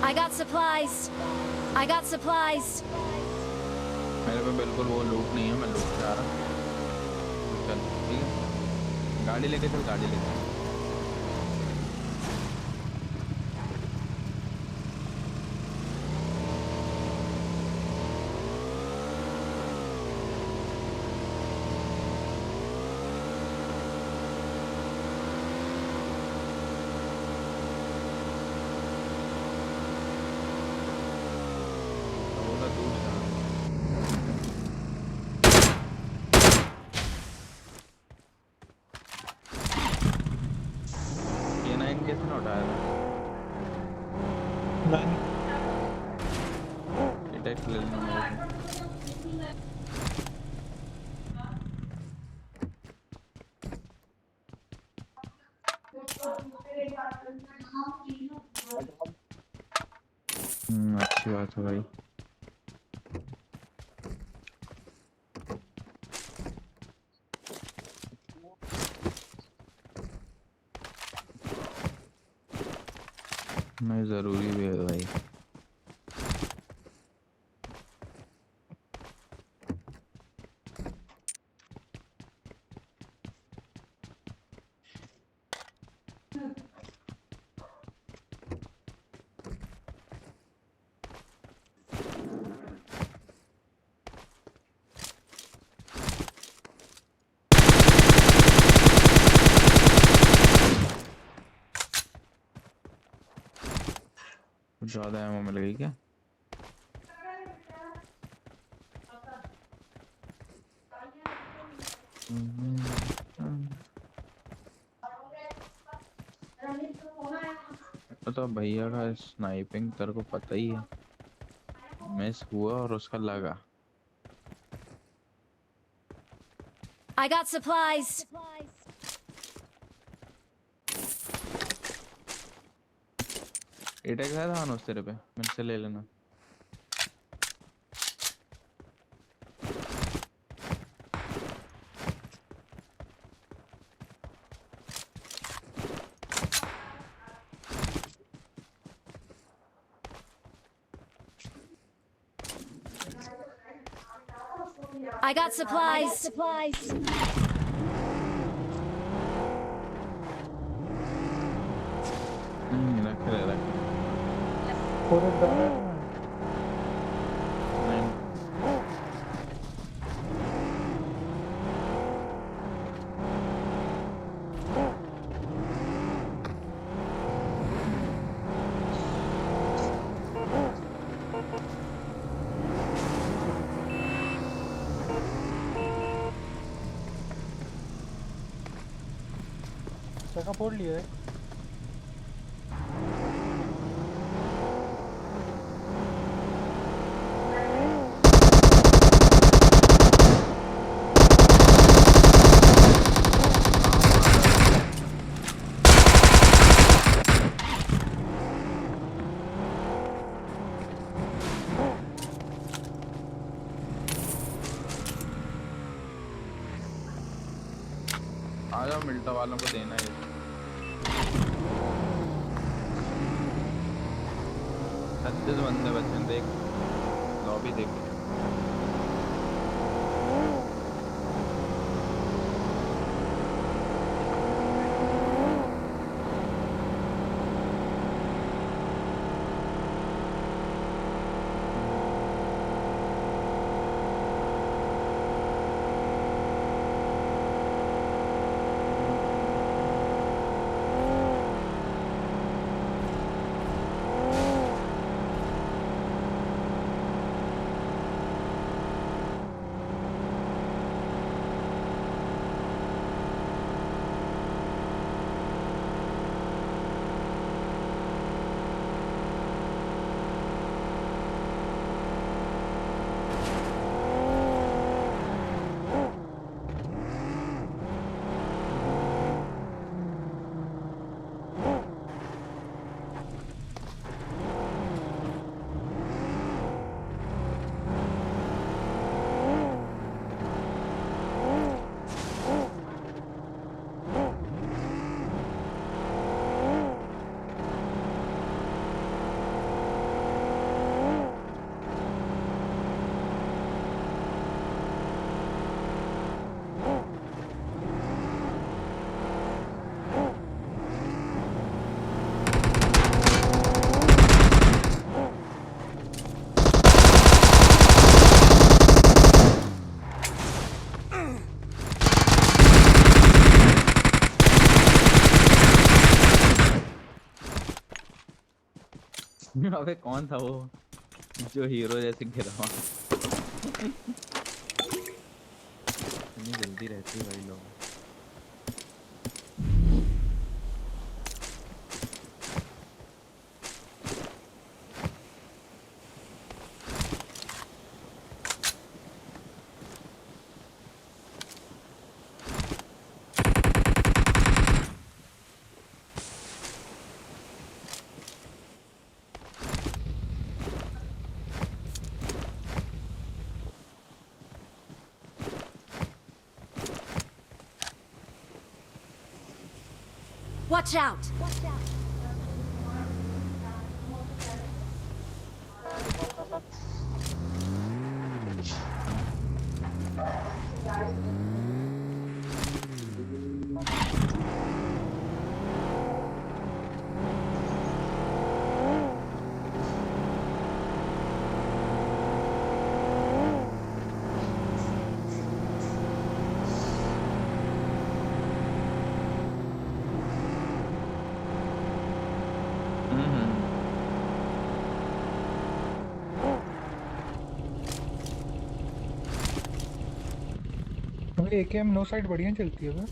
I got supplies. I got supplies. मेरे पे बिल्कुल वो लूट नहीं है, मैं लूट जा रहा। चल ठीक है, गाड़ी लेके चल, गाड़ी लेके। थोड़ा दूर जा। ये 9 कैसे ना उठाया था? ये टैक्स ले लेना मेरे से। अच्छी बात है भाई। नहीं, ज़रूरी भी है भाई। कुछ ज़्यादा एमो मिल गई क्या? तो भैया का स्नाइपिंग तेरे को पता ही है, मिस हुआ और उसका लगा। I got supplies. एटैक आया था अनुज तेरे पे, मेरे से ले लेना। I got supplies. रख ले रख। नहीं, जगह फोड़ लिया है। आ जाओ, मिल्टा वालों को देना है। 36 बंदे बचे हैं, देख लॉबी देख। अबे कौन था वो जो हीरो जैसे गिरा हुआ? इतनी जल्दी रहती है भाई लोग। Watch out! हम्म। भाई एकेएम नो साइड बढ़िया चलती है बे।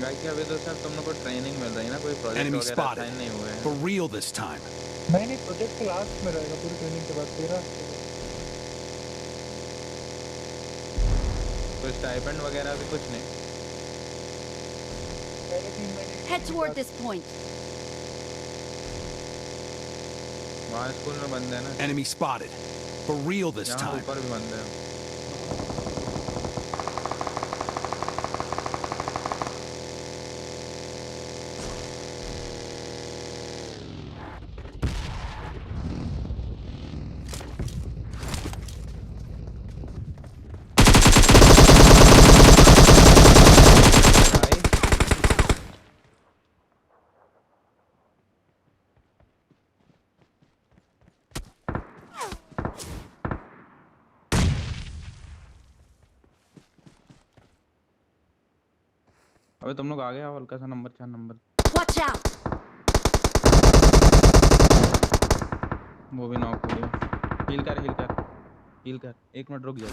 गाय की अभी तो सर तुम लोग को ट्रेनिंग मिल रही है ना, कोई प्रोजेक्ट Enemy वगैरह spotted. असाइन नहीं हुए For हैं। real this time. नहीं प्रोजेक्ट के लास्ट में रहेगा पूरी ट्रेनिंग के बाद 13 कोई स्टाइपेंड वगैरह भी कुछ नहीं। पहले 3 महीने की Head training toward के this point. वहाँ स्कूल में बंद है ना, Enemy spotted. For real this यहाँ time. ऊपर भी बंद है। भाई अबे तुम लोग आ गए आओ, हल्का सा नंबर 4 नंबर। Watch out! वो भी नॉक हो गया। हील कर हील कर हील कर, 1 मिनट रुक जा।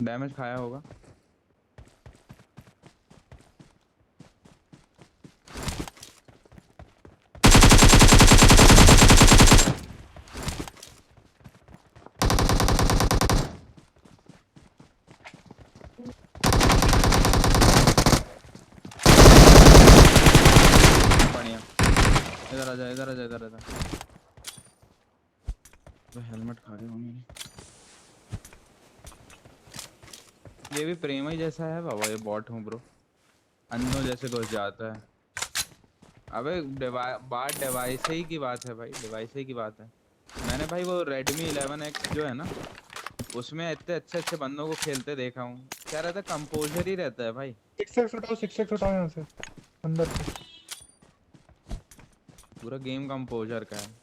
डैमेज खाया होगा। बढ़िया, इधर आ जा इधर आ जा इधर आ जा। तो हेलमेट खा गए होंगे। ये भी प्रेम ही जैसा है बाबा, ये बॉट हूँ ब्रो, अंधों जैसे घुस जाता है। अबे बात डिवाइस ही की बात है भाई, डिवाइस ही की बात है। मैंने भाई वो Redmi 11X जो है ना, उसमें इतने अच्छे अच्छे बंदों को खेलते देखा हूँ। क्या रहता है, कंपोजर ही रहता है भाई। 6x उठाओ यहाँ से अंदर से। पूरा गेम कंपोजर का है।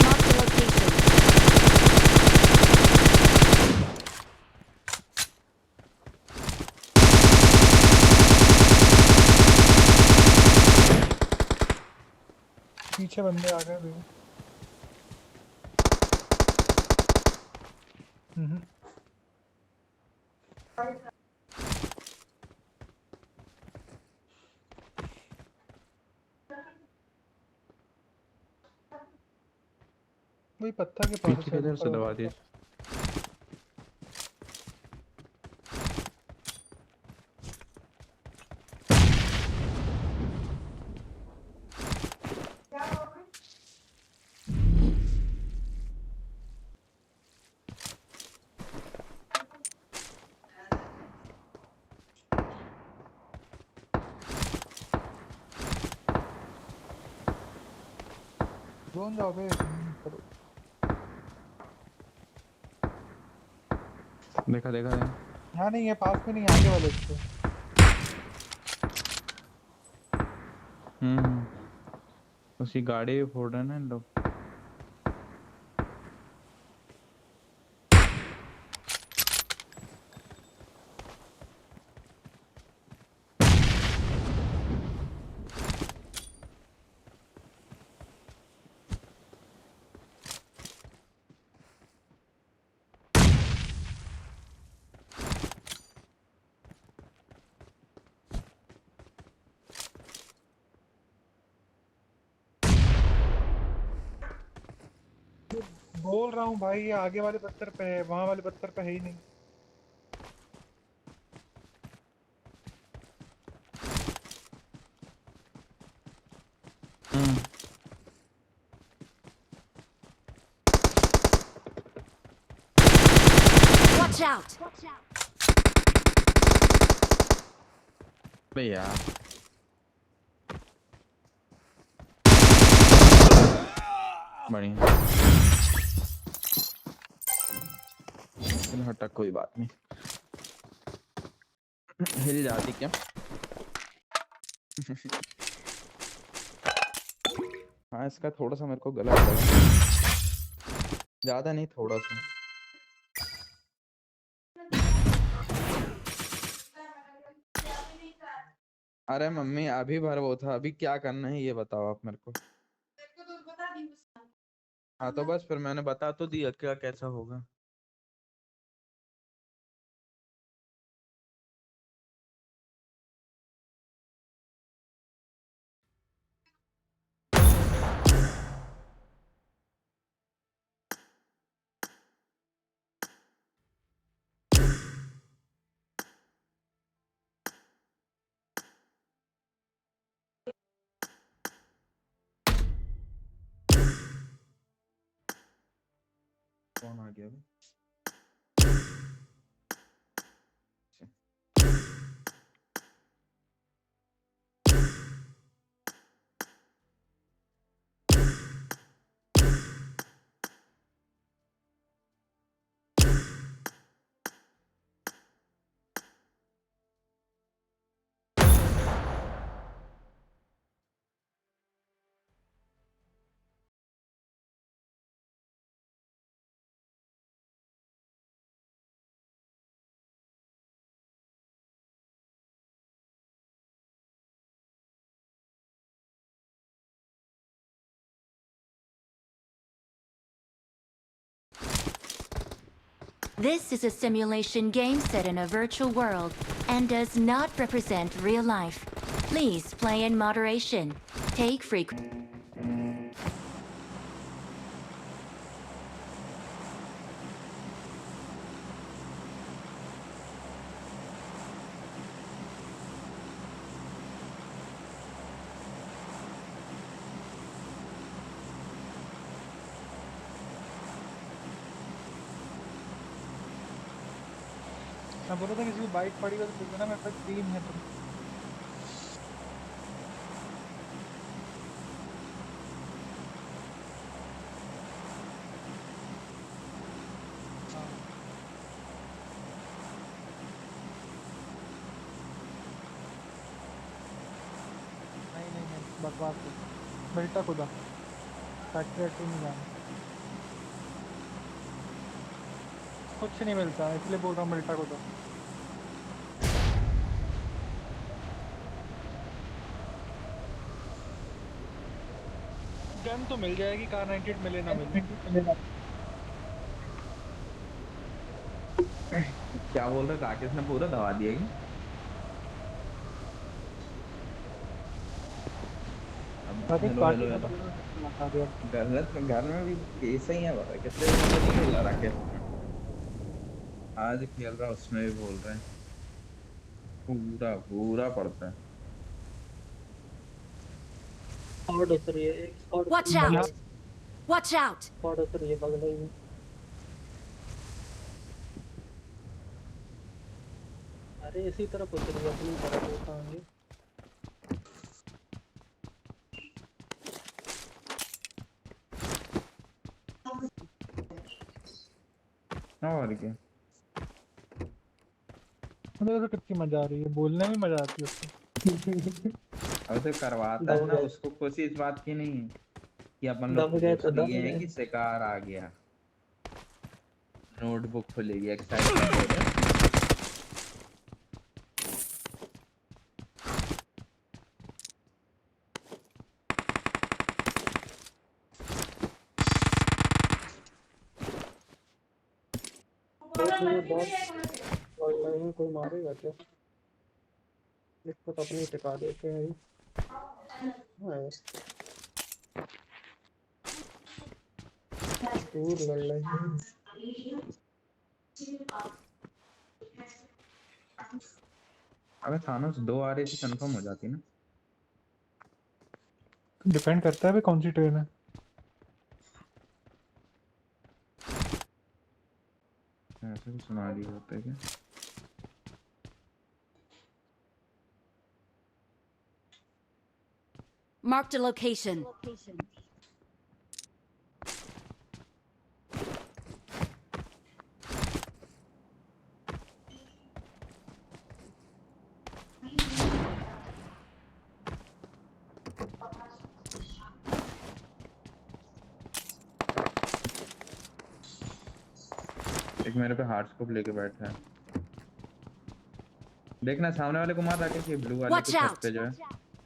Mark the location. पीछे बंदे आ गए भैया। वही पत्थर के पास पीछे है किधर से ऊपर दबा वाला। दी? जोन जाओ बे करो। देखा देखा देखा। यहाँ नहीं है, पास में नहीं, आगे वाले उसके। उसी गाड़ी भी फोड़ रहे हैं ना इन लोग। बोल रहा हूँ भाई, ये आगे वाले पत्थर पे है, वहां वाले पत्थर पे है ही नहीं। हम्म। Watch out! बे यार बढ़िया। चल हटा, कोई बात नहीं। हिल जाती क्या? हाँ, इसका थोड़ा सा मेरे को गलत लगा, ज्यादा नहीं, थोड़ा सा। अरे मम्मी अभी भर वो था, अभी क्या करना है ये बताओ आप मेरे को। हाँ तो बस फिर मैंने बता तो दिया, क्या कैसा होगा। कौन आ गया अभी? This is a simulation game set in a virtual world and does not represent real life. Please play in moderation. Take frequent. मैं बोला था किसी की बाइक पड़ी हो तो पूछ देना, मेरे पास 3 है तो। हाँ। नहीं बकवास है, मिलता खुदा, फैक्ट्री वैक्ट्री नहीं जाना, कुछ नहीं मिलता, इसलिए बोल रहा हूँ मिलता खुदा। गन तो मिल जाएगी, कार 98 मिले ना मिले। क्या बोल रहे, राकेश ने पूरा दबा दिया कि? अब हेलो हेलो हेलो। गलत घर में भी ऐसा ही है, पता कितने दिन से नहीं खेला राकेश। आज खेल रहा, उसमें भी बोल रहे हैं पूरा पूरा पड़ता है। स्क्वाड उतर रही है, एक squad Watch out! Watch out! Squad उतर रही है बगल में। अरे इसी तरफ उतर रही है, अपनी तरफ उठाएंगे। और क्या। मतलब तो कितनी मजा आ रही है, बोलने में मजा आती है उसको। अब तो करवाता है दब ना, गए उसको खुशी इस बात की नहीं है कि अपन लोग दब गए घुस तो दब लिए हैं गए। कि शिकार आ गया, नोटबुक खुलेगी, एक्साइटमेंट हो रहा देख लिए बहुत और नहीं कोई मारेगा क्या? इसको तो अपने टिका देते हैं। हाँ, दूर लड़ रहे हैं। अबे थानोस 2 आ रही थी, कंफर्म हो जाती ना। डिपेंड करता है भाई कौन सी ट्रेन है। ऐसे भी सुना रही होता है क्या? Marked a location. एक मेरे पे हार्ड स्कोप लेके बैठा है, देखना सामने वाले को मार रहा है, ब्लू वाले को Watch छत out! पे जो है,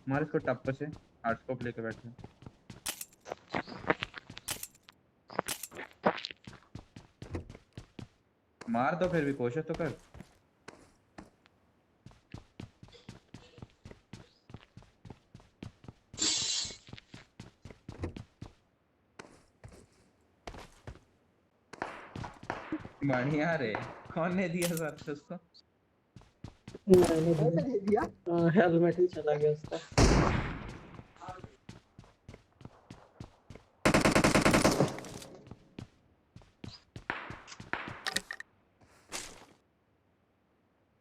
मार इसको टप से। हार्ड स्कोप लेके बैठा है, मार तो फिर भी कोशिश तो कर। बढ़िया रे, कौन ने दिया सर उसको? मैंने दिया। हेलमेट ही चला गया उसका।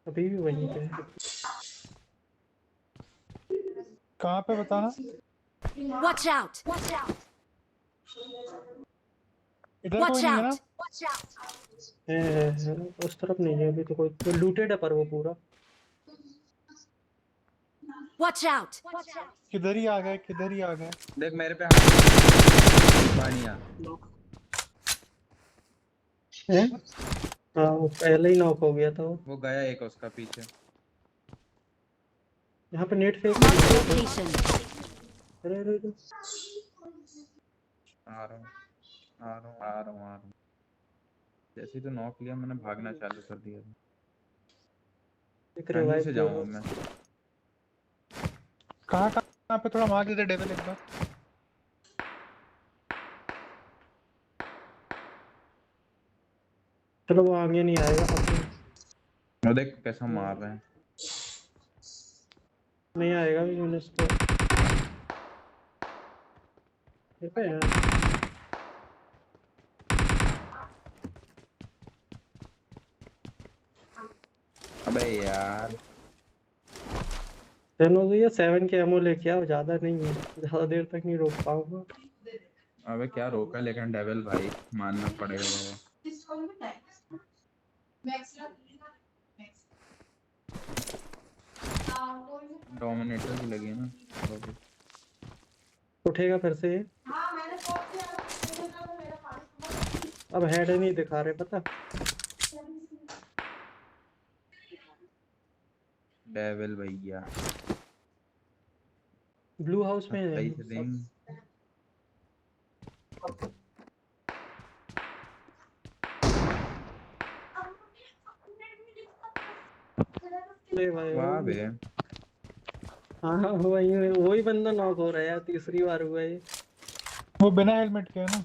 अभी भी वहीं पे है। कहाँ पे बताना? Watch out! इधर Watch कोई नहीं है ना? out! है, उस तरफ नहीं है अभी तो कोई, तो लूटेड है पर वो पूरा। Watch out! किधर ही आ गए, किधर ही आ गए। देख मेरे पे हाथ, बढ़िया। है हाँ, वो पहले ही नॉक हो गया था वो। वो गया एक उसका पीछे। यहाँ पे नेट फेंक Marked a दिया। location. अरे अरे अरे। आ रहा हूँ, आ रहा हूँ, आ रहा हूँ, आ रहा हूँ। जैसे ही तो नॉक लिया मैंने भागना चालू कर दिया। एक कहीं रिवाइव से दे जाऊँ बस। मैं? कहाँ पे थोड़ा मार देते डेविल एक बार। चलो वो आगे नहीं आएगा अपने। वो देख कैसा मार रहे हैं। नहीं आएगा भी मैंने इसको। देखा यार, अबे यार, चलो तो ये 7 के एमओ लेके आओ, ज्यादा नहीं है, ज्यादा देर तक नहीं रोक पाऊंगा। अबे क्या रोका, लेकिन डेविल भाई मानना पड़ेगा बाबा। डोमिनेटर की लगी है ना बाबू। उठेगा फिर से ये। अब हेड नहीं दिखा रहे पता। डेविल भैया ब्लू हाउस में है सही से सब। देंगे। ले भाई वाह बे। हाँ हाँ, वही बंदा नॉक हो रहा है यार, तीसरी बार हुआ है ये। वो बिना हेलमेट के है ना?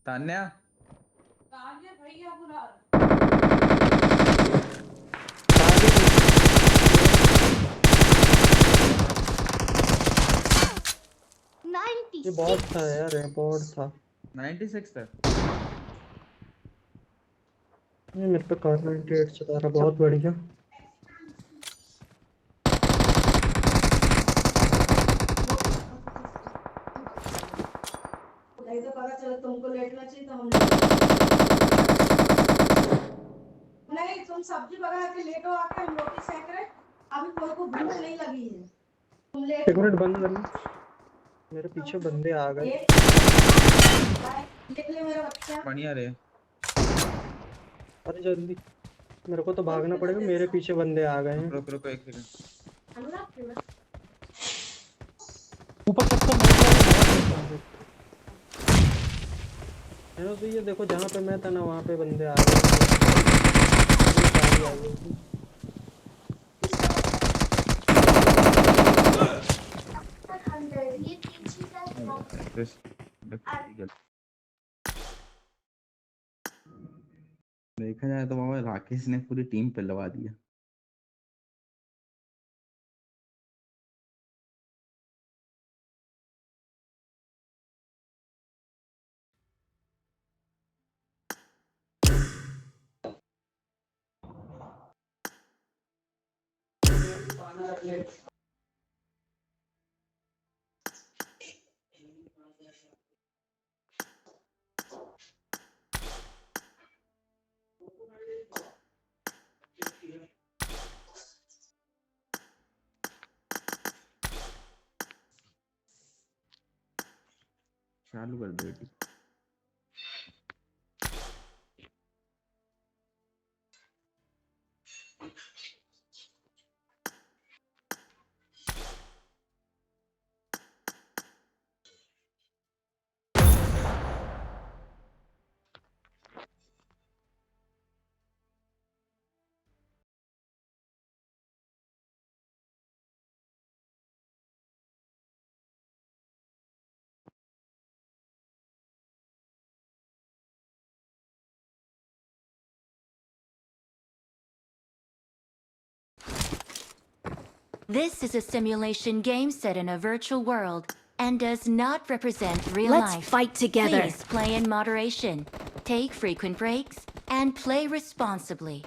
तान्या ये बॉट था यार, ये बॉट था। 96 था। ये मेरे पे कार्बन डेट चला रहा, बहुत बढ़िया। पता चला तुमको लेटना चाहिए तो हम नहीं, तुम सब्जी पका के लेटो, आके हम रोटी सेक रहे। अभी कोई को भूख नहीं लगी है, तुम लेट। एक मिनट बंद करना, मेरे पीछे बंदे आ गए। देख ले मेरा बच्चा। बढ़िया रे। अरे जल्दी, मेरे को तो भागना पड़ेगा, मेरे पीछे बंदे आ गए हैं। रुक रुक एक सेकंड। ऊपर छत पर बहुत सारे। है तो ये देखो, जहाँ पे मैं था ना वहाँ पे बंदे आ गए। गाड़ी आई है। देखा जाए तो बाबा राकेश ने पूरी टीम पे लगा दिया। चालू कर दो बेटी। This is a simulation game set in a virtual world and does not represent real Let's life. fight together. Please play in moderation, take frequent breaks, and play responsibly.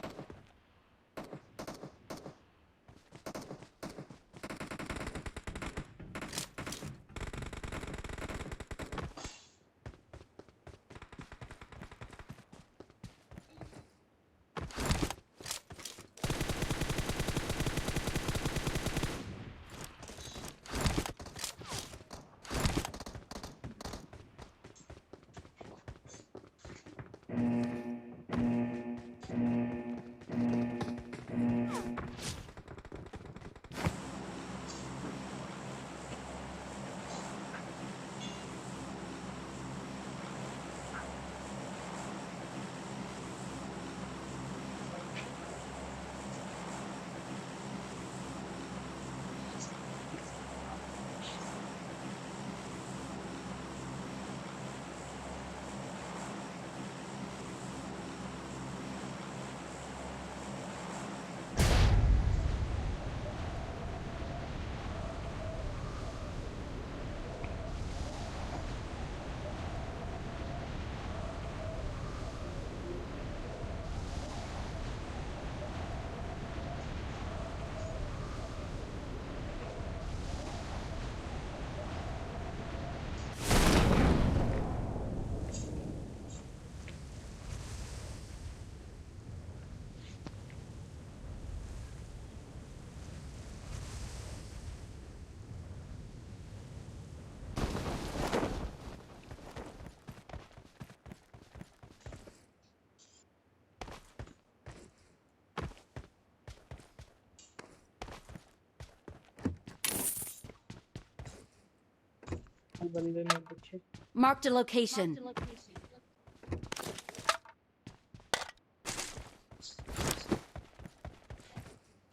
बंदे में पीछे। Marked a location.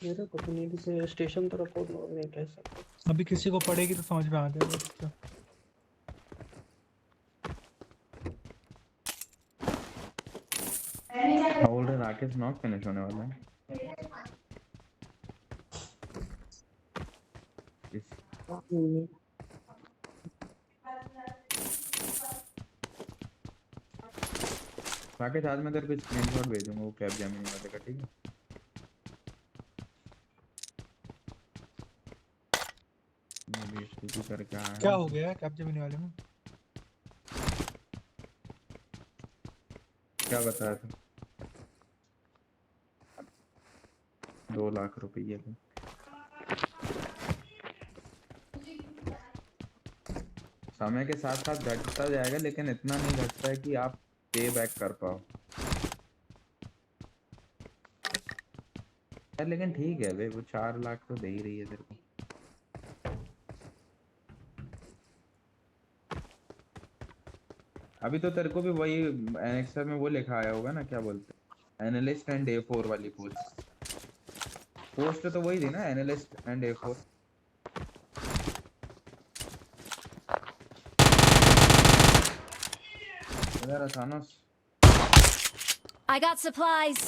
मेरे को तो नहीं दिखे, station तरफ और नहीं कह सकते। अभी किसी को पड़ेगी तो समझ में आ जाएगा। बोल रहे राकेश नॉक फिनिश होने वाला है। राकेश आज मैं तेरे को स्क्रीनशॉट भेजूंगा वो कैब जैमिनी वाले का, ठीक है? मैं भी स्कूटी करके आया। क्या हो गया कैब जमीन वाले में? क्या बताया था? 2 लाख रुपये थे। समय के साथ साथ घटता जाएगा, लेकिन इतना नहीं घटता है कि आप पे बैक कर पाओ यार। लेकिन ठीक है भाई, वो 4 लाख तो दे ही रही है तेरे को। अभी तो तेरे को भी वही एनेक्सर में वो लिखा आया होगा ना, क्या बोलते हैं, एनालिस्ट एंड A4 वाली पोस्ट। पोस्ट तो वही थी ना, एनालिस्ट एंड A4। इधर अचानक I got supplies.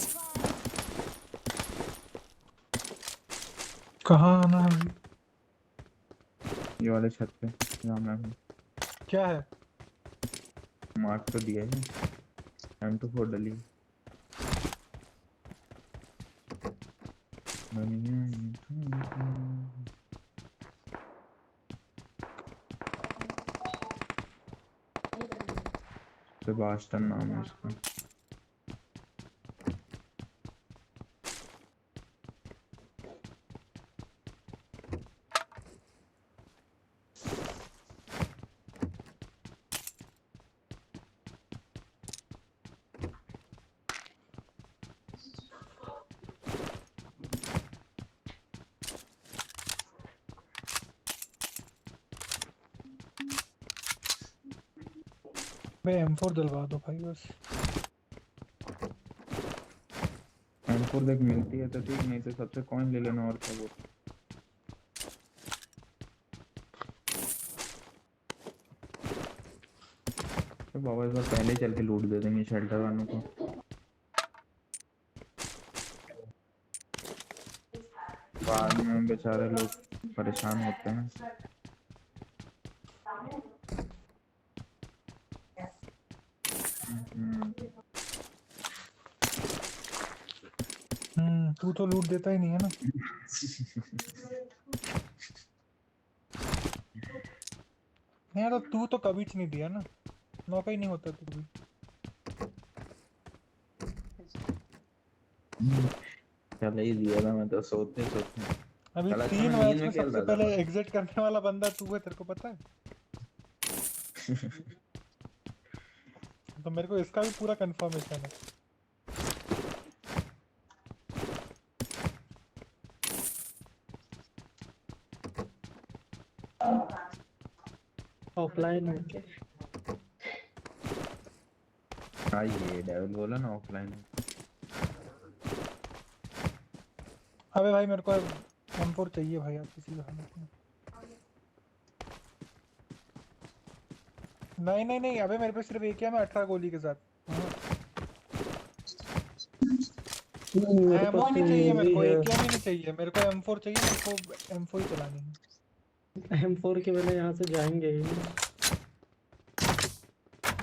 कहाँ आना है भाई? ये वाले छत पे जहाँ मैं हूँ। क्या है? मार्क तो दिया है, M24 डली। सेबास्टियन नाम है उसका। भाई M4 दिलवा दो भाई बस। M4 देख मिलती है तो ठीक, नहीं तो सबसे कॉइन ले लेना और क्या बोल। तो बाबा इस बार पहले चल के लूट दे देंगे शेल्टर वालों को। बाद में बेचारे लोग परेशान होते हैं। तू तो लूट देता ही नहीं है ना। नहीं यार, तू तो कभी नहीं दिया ना, मौका ही नहीं होता तू भी। चल ही दिया था, मैं तो सोते सोते। अभी कल अच्छा 3 मैं मैच नींद में में खेल सबसे रहा था पहले बस। एग्जिट करने वाला बंदा तू है, तेरे को पता है? तो मेरे को इसका भी पूरा कंफर्मेशन है। ऑफलाइन है क्या? हाँ ये डेविल बोला ना ऑफलाइन। अबे भाई मेरे को M4 चाहिए भाई, आप किसी भी हालत में। नहीं नहीं नहीं, अबे मेरे पे सिर्फ एक है, मैं 18 गोली के साथ। मेरे एमो पास तो नहीं चाहिए मेरे यूएवी को, है। AKM ही नहीं चाहिए मेरे को, M4 चाहिए मेरे को, M4 ही चलानी है। M4 के बिना यहाँ से जाएंगे ही नहीं।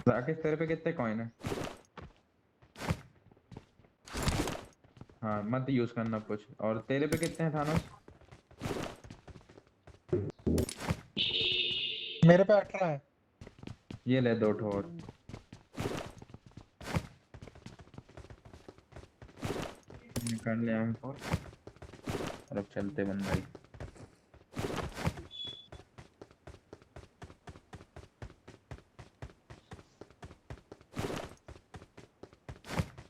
राकेश तेरे पे कितने कॉइन है? हाँ मत यूज करना कुछ। और तेरे पे कितने हैं थानोस? मेरे पे 18 है। ये ले 2 ठो और। निकाल ले M4 और अब चलते बन भाई।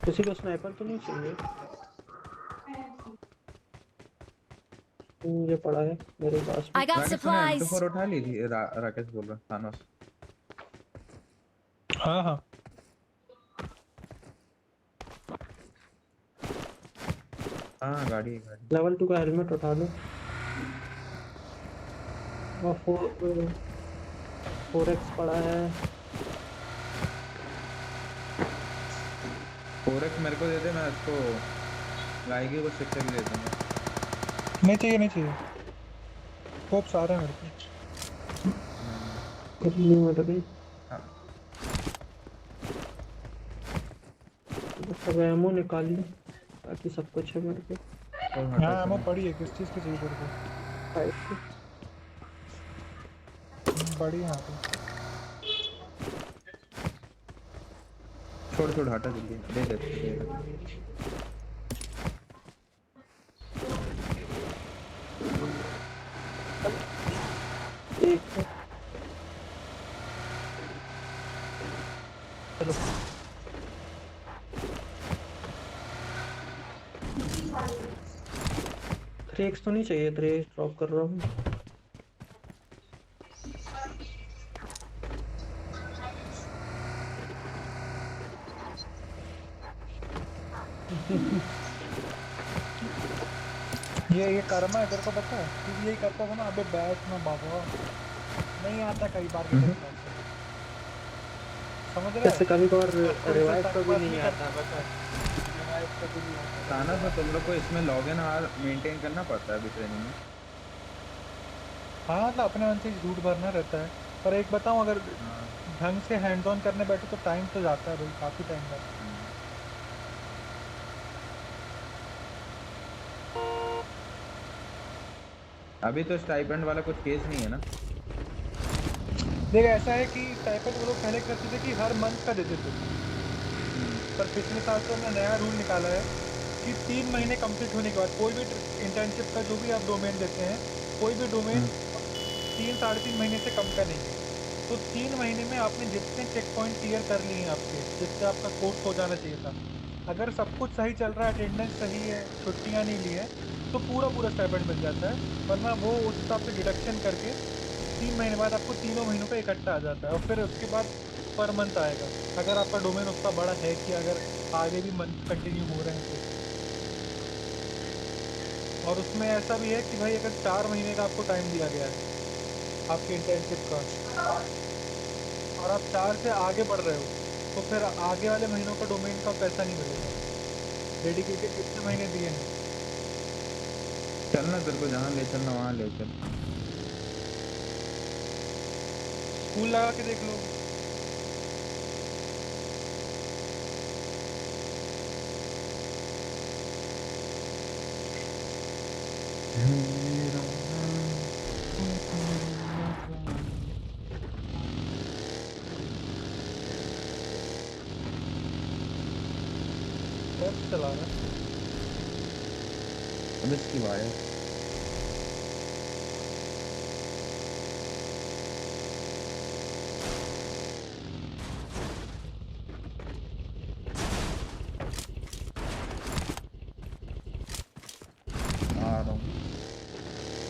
किसी को स्नाइपर तो नहीं चाहिए? ये पड़ा है मेरे पास में। I got राकेश तूने supplies. M24 उठा ली थी? राकेश बोल रहा थानोस। हाँ हाँ हाँ गाड़ी है गाड़ी। लेवल 2 का हेलमेट उठा लो। और 4x पड़ा है। 4x मेरे को दे दे, मैं उसको लाएगी कुछ शिक्षा भी दे दूंगा। नहीं चाहिए नहीं चाहिए, खूब सारे हैं मेरे को। कितनी मतलब भी हाँ। सब एमओ निकाल ली, बाकी सब कुछ है मेरे पे। और हटा हाँ एमो चलो। पड़ी है, किस चीज़ की चाहिए तेरे को? 5 पड़ी है यहाँ पे। छोड़ छोड़ हटा जल्दी दे दे दे दे। एक चलो 3x तो नहीं चाहिए, 3x ड्रॉप कर रहा हूँ। ये कर्मा है, तेरे को पता है तू भी यही करता था ना। अबे बैठ ना बाबा, नहीं आता कई बार के तेरे पास से। समझ रहा जैसे है, कभी कभार कोई रिवाइव सा का भी बस नहीं नहीं आता। करता, पता है रिवाइव कभी नहीं आता। ताना तो तुम लोग को इसमें लॉगिन आवर मेंटेन करना पड़ता है अभी ट्रेनिंग में। हाँ मतलब अपने मन से झूठ भरना रहता है। पर एक बताऊं, अगर हाँ। ढंग से हैंड ऑन करने बैठो तो टाइम तो जाता है भाई, काफी टाइम जाता अभी तो स्टाइपेंड वाला कुछ केस नहीं है ना। है। देख ऐसा है कि स्टाइपेंड वो लोग पहले करते थे कि हर मंथ का देते थे, पर पिछले साल से उन्होंने नया रूल निकाला है कि 3 महीने कंप्लीट होने के बाद कोई भी इंटर्नशिप का जो भी आप डोमेन देते हैं, कोई भी डोमेन 3 साढ़े 3 महीने से कम का नहीं है। तो 3 महीने में आपने जितने चेक पॉइंट क्लियर कर लिए हैं आपके, जिससे आपका कोर्स हो जाना चाहिए था, अगर सब कुछ सही चल रहा है, अटेंडेंस सही है, छुट्टियां नहीं ली है, तो पूरा पूरा स्टाइपेंड मिल जाता है। वरना वो उस हिसाब से डिडक्शन करके 3 महीने बाद आपको तीनों महीनों का इकट्ठा आ जाता है, और फिर उसके बाद पर मंथ आएगा। अगर आपका डोमेन उतना बड़ा है कि अगर आगे भी मंथ कंटिन्यू हो रहे हैं तो। और उसमें ऐसा भी है कि भाई अगर 4 महीने का आपको टाइम दिया गया है आपके इंटर्नशिप का, और आप 4 से आगे बढ़ रहे हो, तो फिर आगे वाले महीनों का डोमेन का पैसा नहीं मिलेगा। डेडिकेटेड कितने महीने दिए हैं। चलना तेरे को जहाँ ले चलना वहाँ ले चल। स्कूल लगा के देख लो। कैसे चला रहा है? अब इसकी वायर आ रहा हूँ।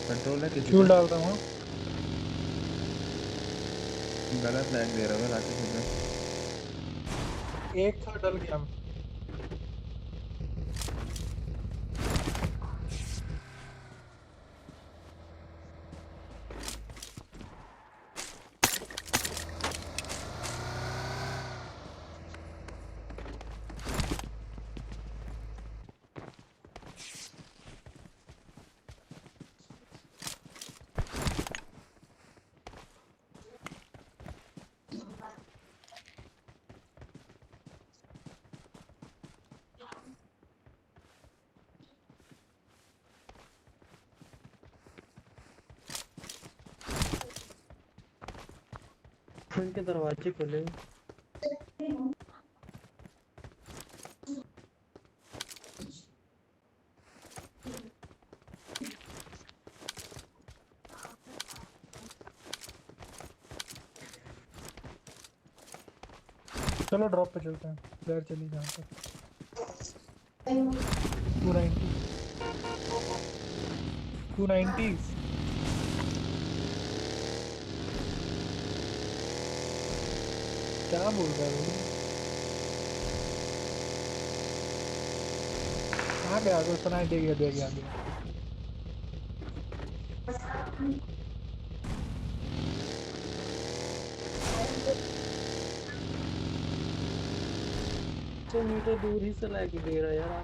पेट्रोल है किसी फ्यूल का? डाल रहा हूँ। गलत लैग दे रहा है राकेश इधर। एक था डल गया मैं। उनके दरवाजे खुले। चलो ड्रॉप पे चलते हैं, प्लेयर चली जहाँ पर 290 290। क्या बोल रहा है भाई? आ गया तो सुनाई दे गया, दे गया, दे गया। तो मीटर दूर ही से लाके दे रहा है यार।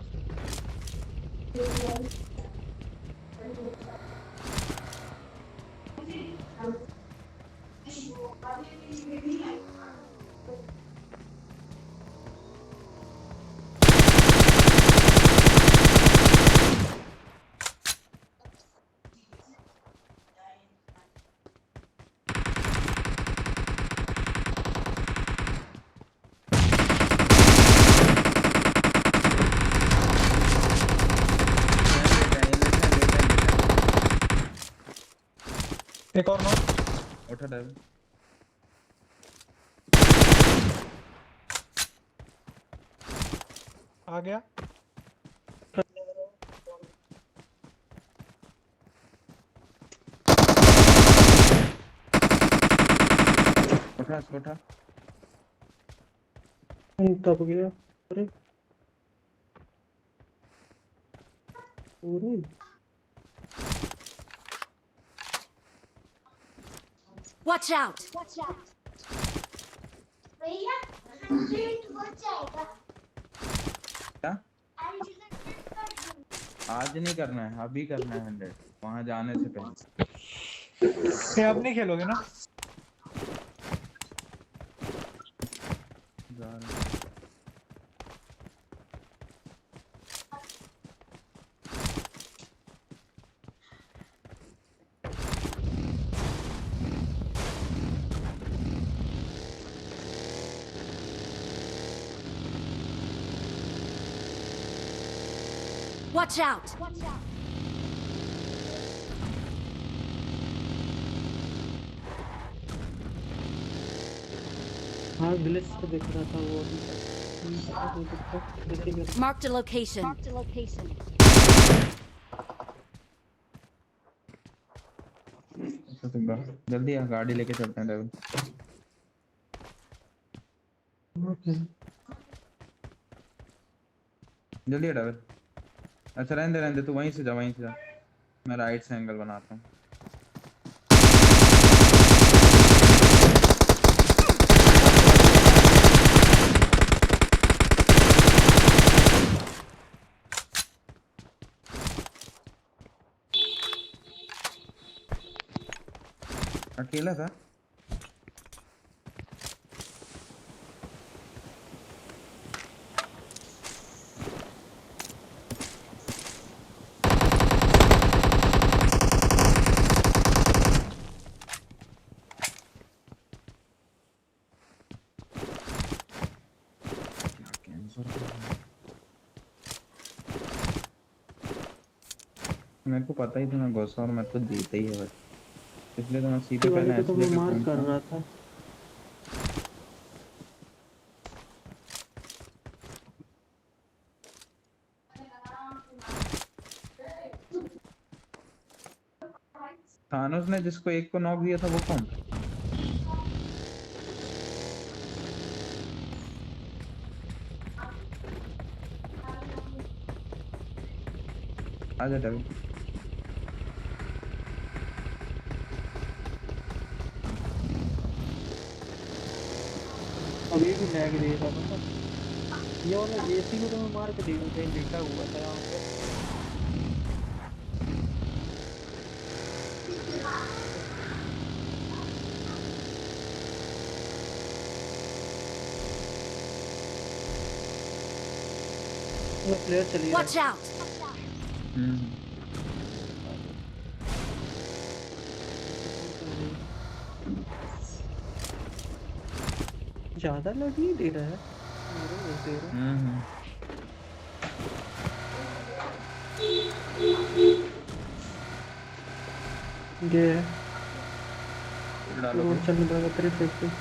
एक और नॉक। उठा डेविल। आ गया। उठा इसको उठा। दब गया। अरे पूरी Watch out! क्या? आज नहीं करना है, अभी करना है 100 वहां जाने से पहले। ये अब नहीं खेलोगे ना? जा रहे हैं। Watch out! हाँ ग्लिच तो दिख रहा था वो अभी तक। Marked a location. अच्छा तुम जल्दी आ, गाड़ी लेके चलते हैं डेविल। ओके जल्दी आ डेविल। अच्छा रहने दे तू वहीं से जा, वहीं से जा। मैं राइट से एंगल बनाता हूँ। अकेला था। क्या कैंसर मेरे को पता ही था मैं गुस्सा और मैं तो जीता ही है बस, इसलिए तो मैं सीधे वाले पहले को तो ऐसे मैं लेके मार कर घूमता हूँ। रहा था। थानोस ने जिसको एक को नॉक दिया था वो कौन? आजा डेविल। अभी भी लैग दे रहा था। ये वाला एसी को तो मैं मार के देखूं कहीं लेटा हुआ था यहाँ पे। वो प्लेयर चली रहा Watch out! ज्यादा लग ही दे रहा है मेरे को दे रहा ये डालो रोड चलने पड़ेगा 350।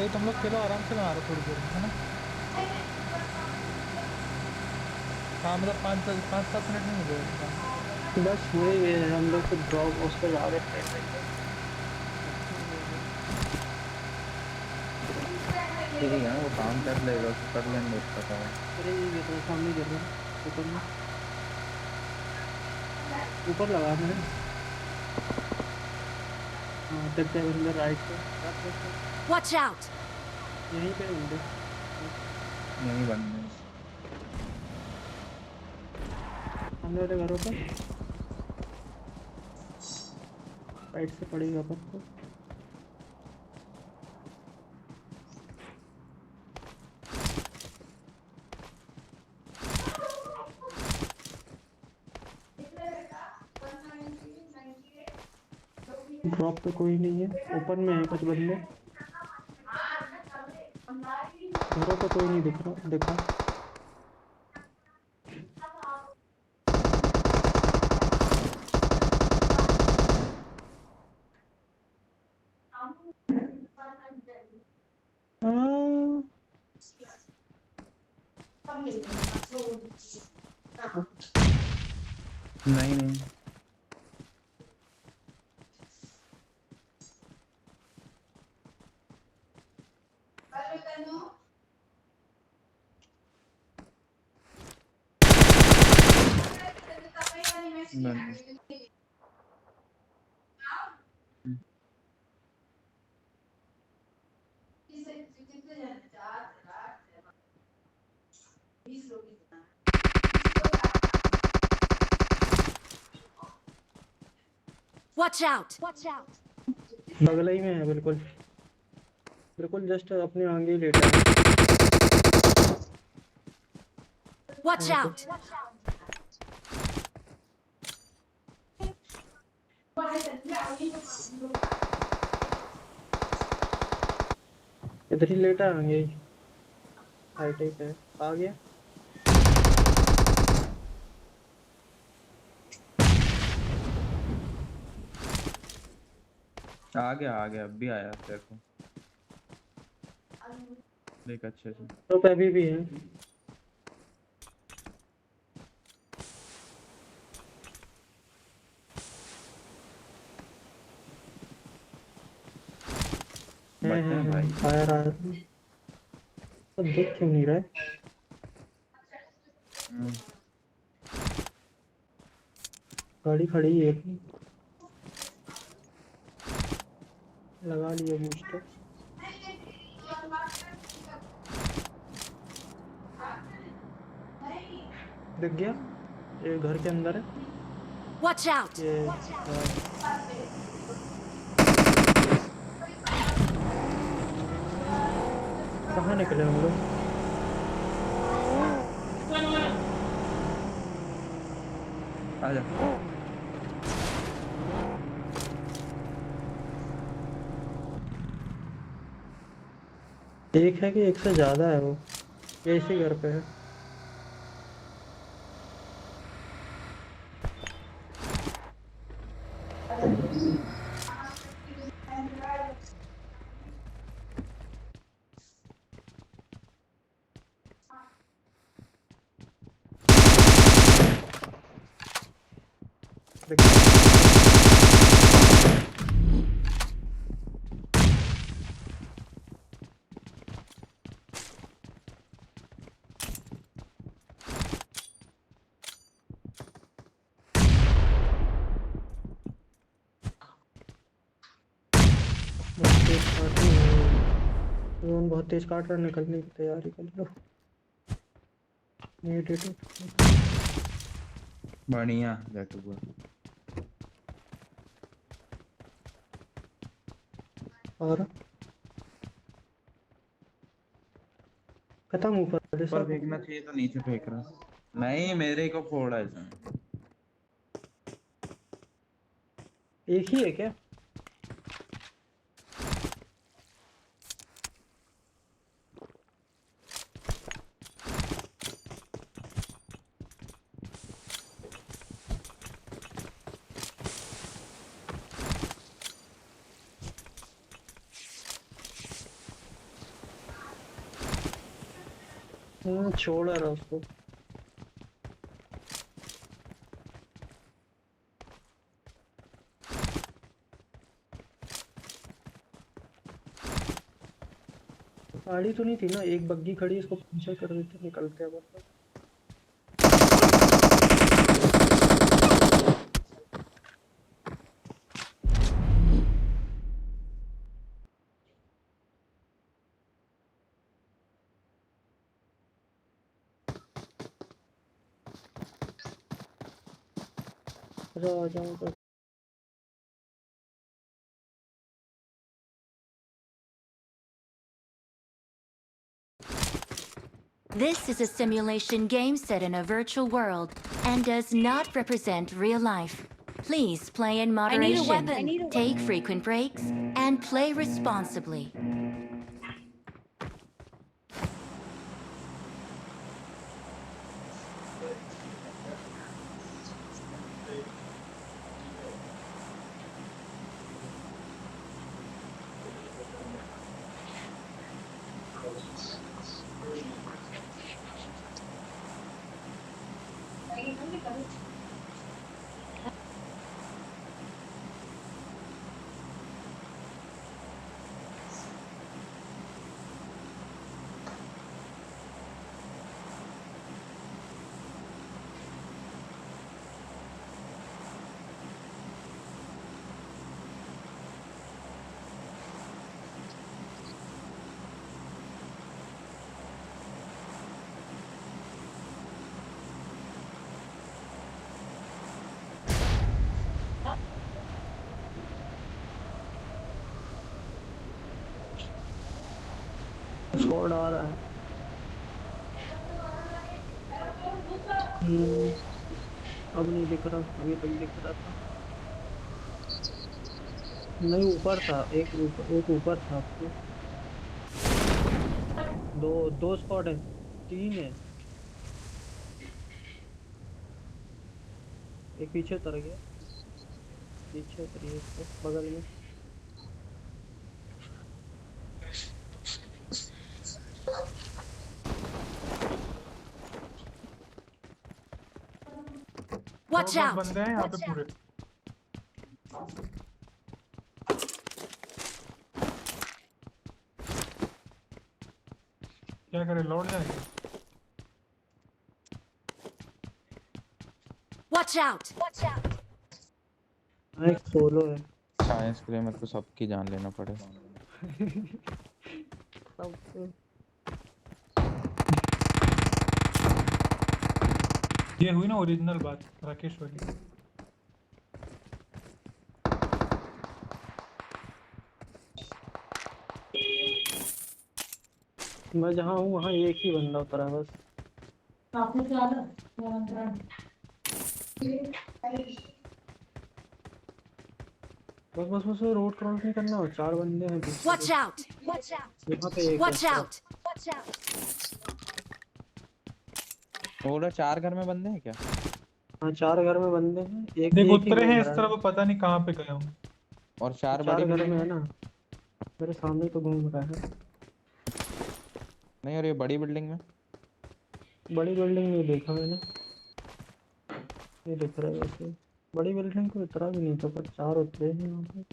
ये तुम लोग खेलो आराम से, मैं आ रहा थोड़ी देर में, है ना? हाँ मतलब 5-7 मिनट में हो जाएगा। बस वही है, हम लोग तो ड्रॉप उस पर जा रहे थे। ठीक है वो काम कर लेगा, उसको कर लेंगे उसका काम। अरे ये गिर रहा है, सामने गिर रहा है, ऊपर में, ऊपर लगा मैंने। हाँ तब तक अंदर राइट पे Watch out! यहीं पे होंगे। यही बनने सामने वाले घरों पे राइट से पड़ेगा पत्थर। ड्रॉप पे कोई नहीं है, ओपन में है कुछ बंदे। मेरे को कोई नहीं दिख रहा दिखा। हाँ, नहीं नहीं नहीं। Watch out! बगल ही में है बिल्कुल, बिल्कुल जस्ट अपने आगे ही लेटा है। Watch out! इधर ही लेटा है आगे ही, हाइट ही पे है। आ गया। आ गया अब भी आया देखो। देख अच्छे से। तो अभी भी है। बटे हैं भाई। फायर आ रहा है। तो दिख क्यों नहीं रहा है? हम्म, गाड़ी खड़ी है, लगा लिया बूस्टर। दिख गया, ये घर के अंदर है। Watch out! ये कहाँ निकले हम लोग? आजा। एक है कि एक से ज्यादा है वो, ये इसी घर पे है। बहुत तेज काट रही है ड्रोन, बहुत तेज काट रहा है। निकलने की तैयारी कर लो। नेगेटिव बढ़िया जाके हुआ। और खत्म ऊपर वाले ऊपर सब। फेंकना चाहिए तो नीचे फेंक रहा। नहीं मेरे को फोड़ा इसने। एक ही है क्या? छोड़ रहा उसको। गाड़ी तो नहीं थी ना, एक बग्गी खड़ी, इसको पीछे कर देते निकलते हैं मतलब। आ जाओ। This is a simulation game set in a virtual world and does not represent real life. Please play in moderation, take frequent breaks, and play responsibly. Squad आ रहा है। अब नहीं दिख रहा, अभी तक दिख रहा था। नहीं ऊपर था, एक ऊपर था आपके। दो दो स्क्वाड है, तीन है। एक पीछे उतर गया, पीछे उतरी एक तो बगल में। Watch बहुत out! बंदे हैं यहाँ पे पूरे। क्या करें, लौट जाएंगे? Watch out! हाँ एक सोलो है। साइंस के लिए मेरे को सबकी जान लेना पड़े। सबसे ये हुई ना ओरिजिनल बात राकेश वाली। मैं जहाँ हूँ वहाँ एक ही बंदा उतरा है बस। आपने क्या बस बस बस रोड क्रॉस नहीं करना हो, 4 बंदे हैं पीछे। Watch out! यहाँ पे एक Watch है। out! बोला 4 घर में बंदे हैं क्या? हाँ 4 घर में बंदे हैं, एक देख एक ही उतरे घूम हैं इस रहा तरफ, है। पता नहीं कहाँ पे गए हूँ। और 4 4 बड़ी घर बिल्डिंग में है में? ना, मेरे सामने तो घूम रहा है। नहीं, और ये बड़ी बिल्डिंग में? बड़ी बिल्डिंग नहीं देखा मैंने, ये दिख रहा है वैसे। बड़ी बिल्डिंग को उतरा भी नहीं था, पर 4 उतरे हैं यहाँ पे।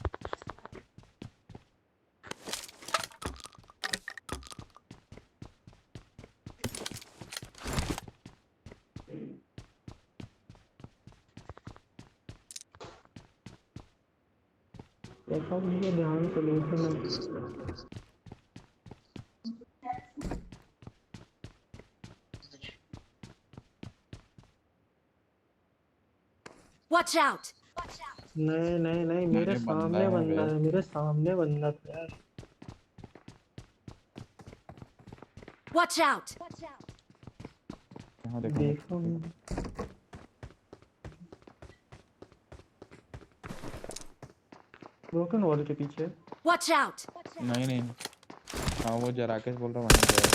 देखा मुझे ध्यान से देखना। Watch out! नहीं नहीं नहीं, मेरे अरे बंदा सामने है बंदा बे। है, मेरे सामने बंदा था यार। Watch out! यहाँ देखो देखो मत। ब्रोकन वॉल के पीछे। Watch out! नहीं नहीं, हाँ वो जो राकेश बोल रहा वहीं पे है।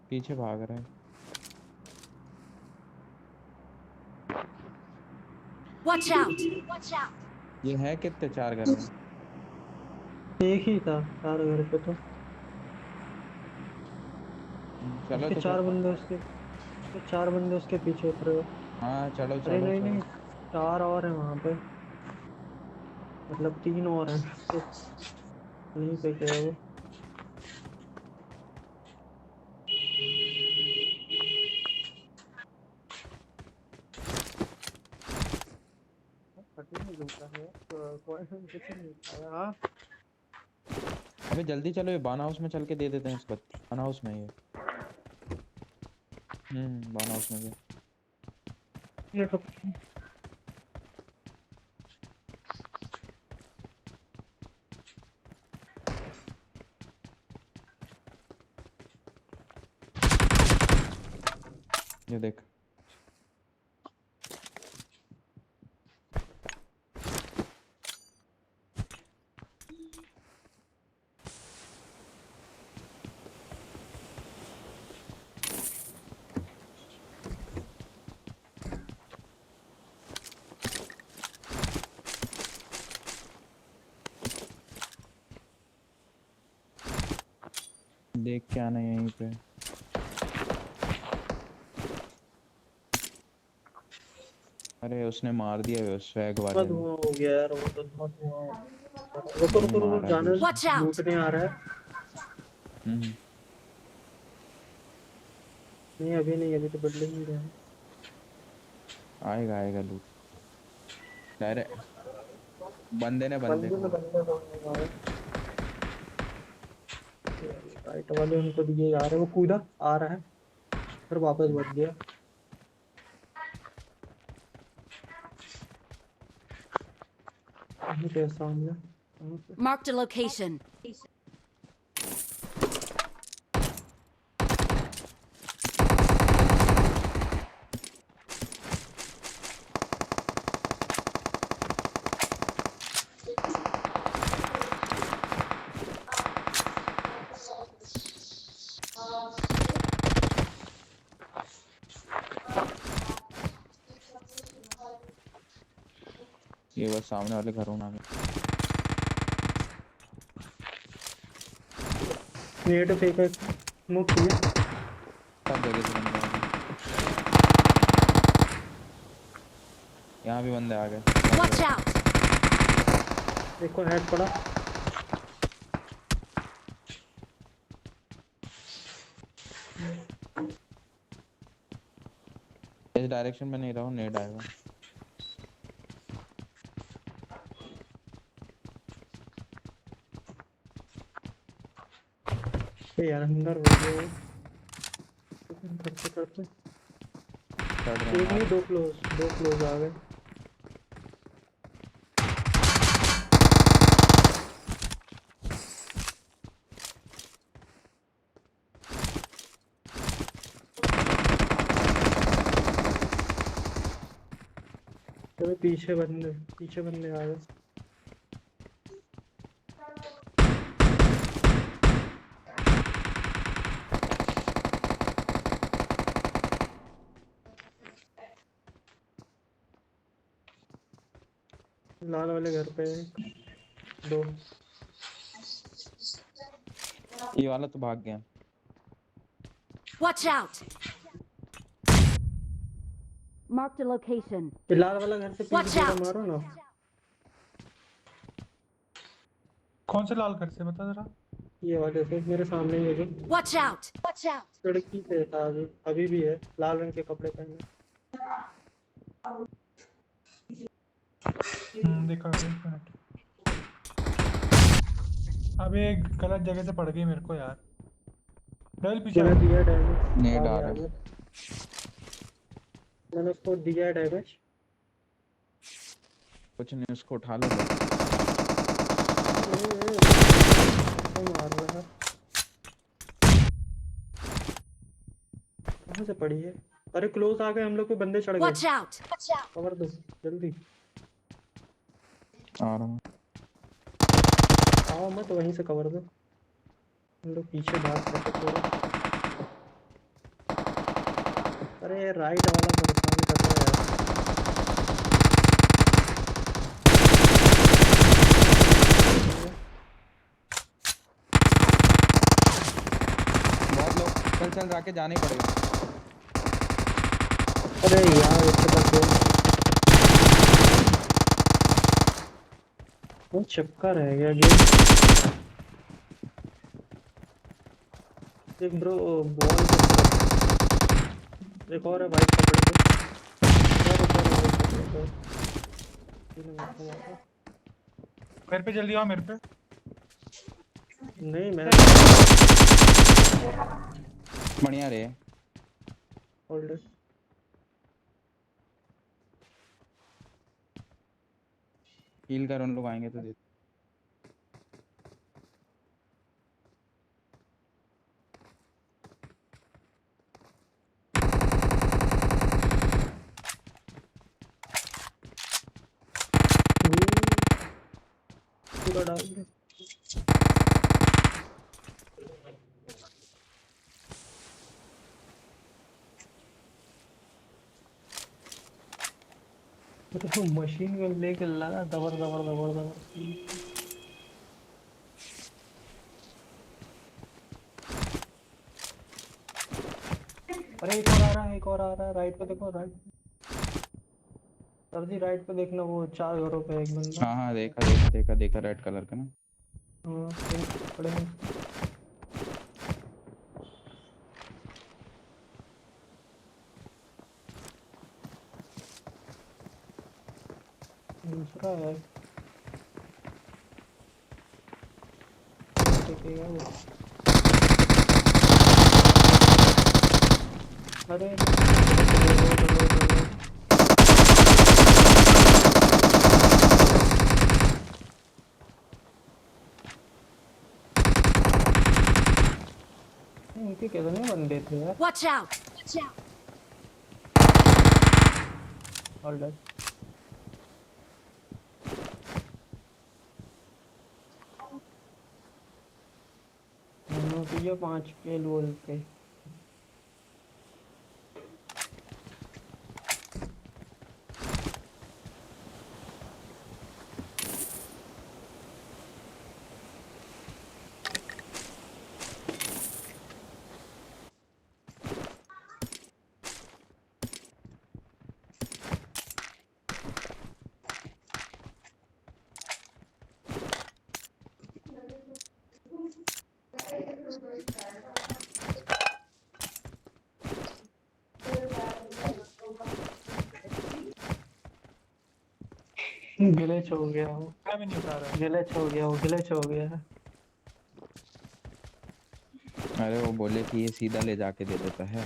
पीछे भाग रहा है। Watch out! ये है कितने 4 घर में? एक ही था 4 घर पे तो। चलो उसके तो 4 फिर। बंदे उसके 4 बंदे उसके पीछे उतरे हुए। हाँ चलो अरे चलो नहीं चलो। नहीं, 4 और हैं वहाँ पे, मतलब 3 और हैं तो नहीं पे गया वो। फटी नहीं लूटा है कोई कुछ नहीं खाया। हाँ अबे जल्दी चलो, ये बान हाउस में चल के दे देते हैं इस बत्ती। बान हाउस में ये बान हाउस में ये ये तो ये देख। देख के आना यहीं पे। अरे उसने मार दिया वो स्वैग वाले ने। धुआं हो गया यार, वो तो धुआं धुआं हो गया। रुको रुको रुको, मारा जाने भी। Watch out! लूटने आ रहा है। हम्म नहीं अभी नहीं, अभी तो बिल्डिंग में रहे हैं। आएगा आएगा लूट डायरेक्ट। बंदे ने बंदे बंदे में को। बंदे को आ रहा है। राइट वाले उनको दिए जा रहे हैं, वो कूदा आ रहा है फिर वापस बढ़ गया। मुझे सामने कहाँ पे? Marked a location. ये बस सामने वाले घरों में आ गए। नेट फेंका स्मोक किया। सब जगह से बंदे आ गए। यहाँ भी बंदे आ गए। Watch out! एक को हेड पड़ा। इस डायरेक्शन में नहीं रहा हूँ, नेट आएगा। ये यार अंदर हो गए करते करते। चढ़ रहे एक हैं। नहीं, दो क्लोज आ गए। तो पीछे बंदे आ गए। लाल वाले घर पे दो। ये वाला तो भाग गया। Watch out! Marked a location. ये लाल वाला घर से Watch पीछे out! मारो ना। कौन से लाल घर से बता जरा। ये वाले से मेरे सामने ही है जो Watch out! Watch out! लड़की से था अभी भी है, लाल रंग के कपड़े पहने। देखा एक मिनट। अबे गलत जगह से पड़ गई मेरे को यार। डल पीछे मैंने दिया डैमेज। नेट आ आगे, रहा आगे। है। मैंने उसको दिया डैमेज। कुछ नहीं, उसको उठा लो। मार रहा है। कहाँ से पड़ी है? अरे क्लोज आ गए हम लोग पे, बंदे चढ़ Watch गए। out! Watch out! कवर दो जल्दी। आ रहा हूँ। आओ मत, वहीं से कवर दो। हम लोग पीछे भाग सकते थोड़ा। अरे राइट वाला परेशान कर रहा है यार। बहुत लोग चल जाके जाने ही पड़ेगा। अरे यार इसके पास वो चिपका रह गया गेम। एक ब्रो बॉल एक और है वाइट कपड़े पे। मेरे पे जल्दी आओ मेरे पे। नहीं मैं बढ़िया रे। होल्ड। हील कर, उन लोग आएंगे तो दे। पूरा डाल दे। तो मशीन गन लेके लगा दबर दबर दबर दबर। अरे एक और आ रहा है राइट पे देखो, राइट सर जी राइट पे देखना, वो 4 घरों पे एक बंदा। हाँ हाँ, देखा रेड कलर का ना। हाँ खड़े हैं। दूसरा है देखेगा वो। अरे इनके कितने बंदे थे यार। Watch out! Watch out! All done. तो ये 5 के लोल पे। ग्लिच हो गया वो। क्या भी नहीं उठा रहा है। ग्लिच हो गया वो। ग्लिच हो गया। अरे वो बोले कि ये सीधा ले जाके दे देता है।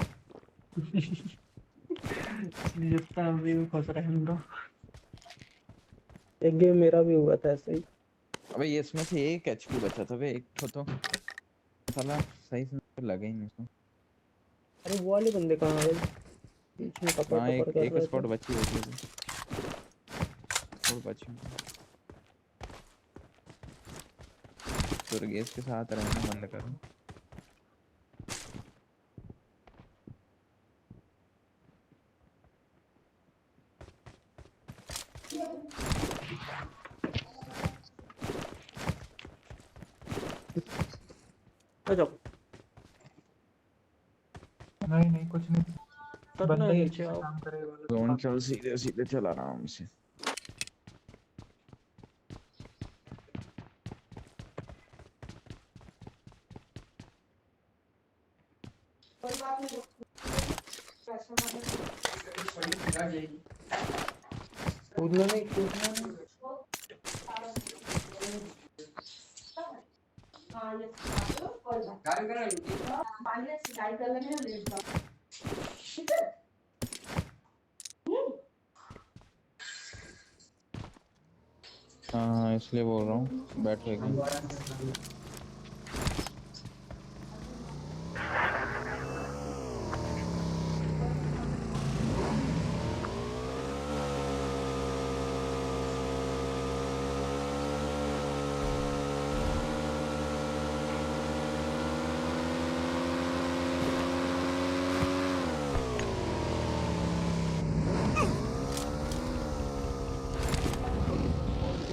जितना अभी भी खुश रहे हम लोग। एक गेम मेरा भी हुआ था ऐसे ही। अबे ये इसमें से एक एचपी बचा था बे, एक तो साला सही से लगे ही नहीं उसको। अरे वो वाले बंदे कहाँ गए? बीच में कपड़ हाँ कपड़ कर एक रहे स्पॉट थे। बची होगी अभी। और बची सुरगेश के साथ रहना बंद करो। आ जाओ। नहीं कुछ नहीं। करना बंदा है ही नीचे आओ। काम करेगा वाला। जोन चल सीधे सीधे चल आराम से। कूदना नहीं कूदना नहीं। हाँ इसलिए बोल रहा हूँ बैठेगा।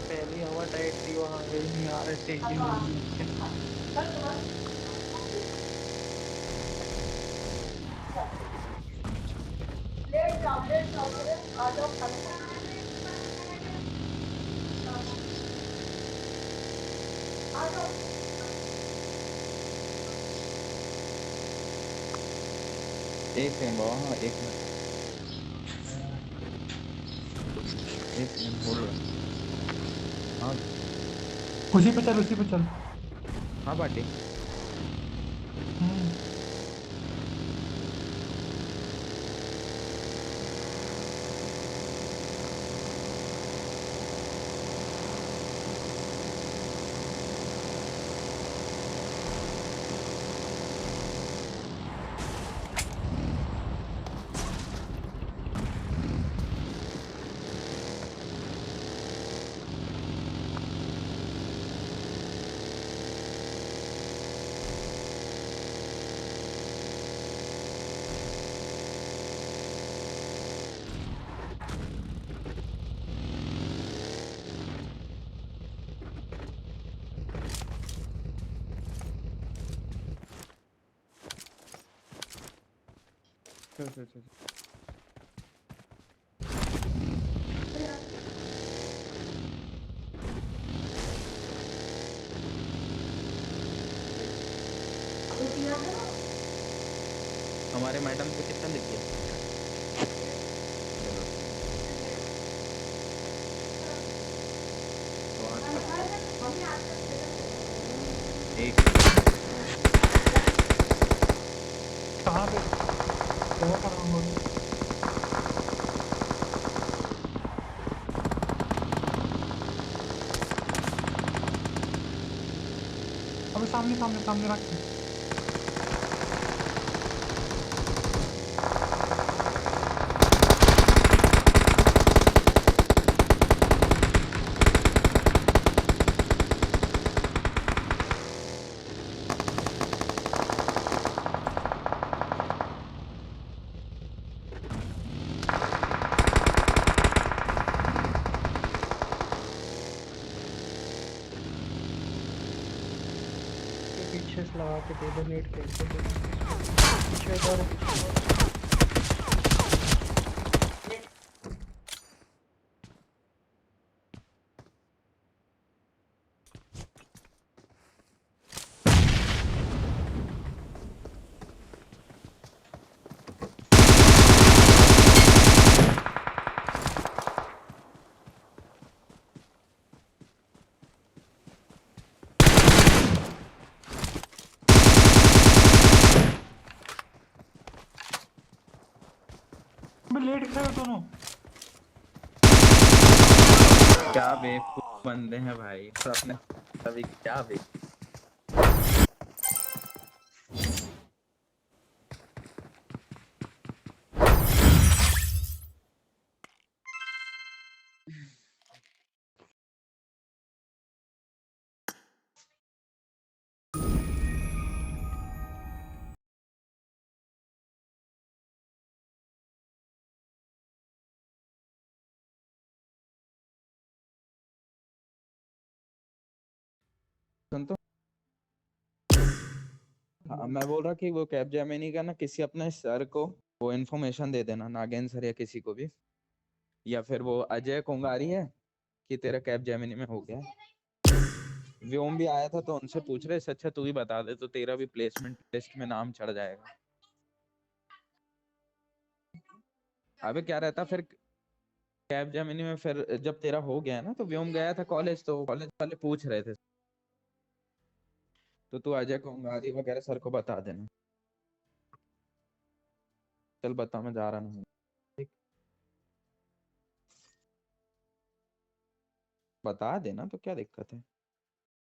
पहली हवा टाइट थी वहाँ गई नहीं आ रहे थे। एक सेकंड बाबा। हाँ एक मिनट बोल रहा। हाँ उसी पे चल उसी पे चल। हाँ बाटी। चल चल चल। हमारे मैडम को कितना लिख गया? एक कहाँ पे क्या कर रहा हूँ? अबे सामने सामने सामने रख। लगा के दे दो, नेट खेल के दे दो। पीछे इधर पीछे। लेट खड़े हो दोनों। क्या बेवकूफ बंदे हैं भाई, तो अपने अभी क्या बेवकूफ। सुन तो, हाँ, मैं बोल रहा कि वो कैब जेमिनी का ना किसी अपने सर को वो इन्फॉर्मेशन दे देना, नागेंद्र सर या किसी को भी, या फिर वो अजय कोंगारी है कि तेरा कैब जेमिनी में हो गया है। व्योम भी आया था तो उनसे पूछ रहे, इससे अच्छा तू ही बता दे तो तेरा भी प्लेसमेंट लिस्ट में नाम चढ़ जाएगा। अबे क्या रहता फिर कैब जेमिनी में, फिर जब तेरा हो गया है ना, तो व्योम गया था कॉलेज, तो कॉलेज वाले पूछ रहे थे, तो तू अजय कोंगारी वगैरह सर को बता देना। चल बता, मैं जा रहा हूँ। बता देना तो क्या दिक्कत है।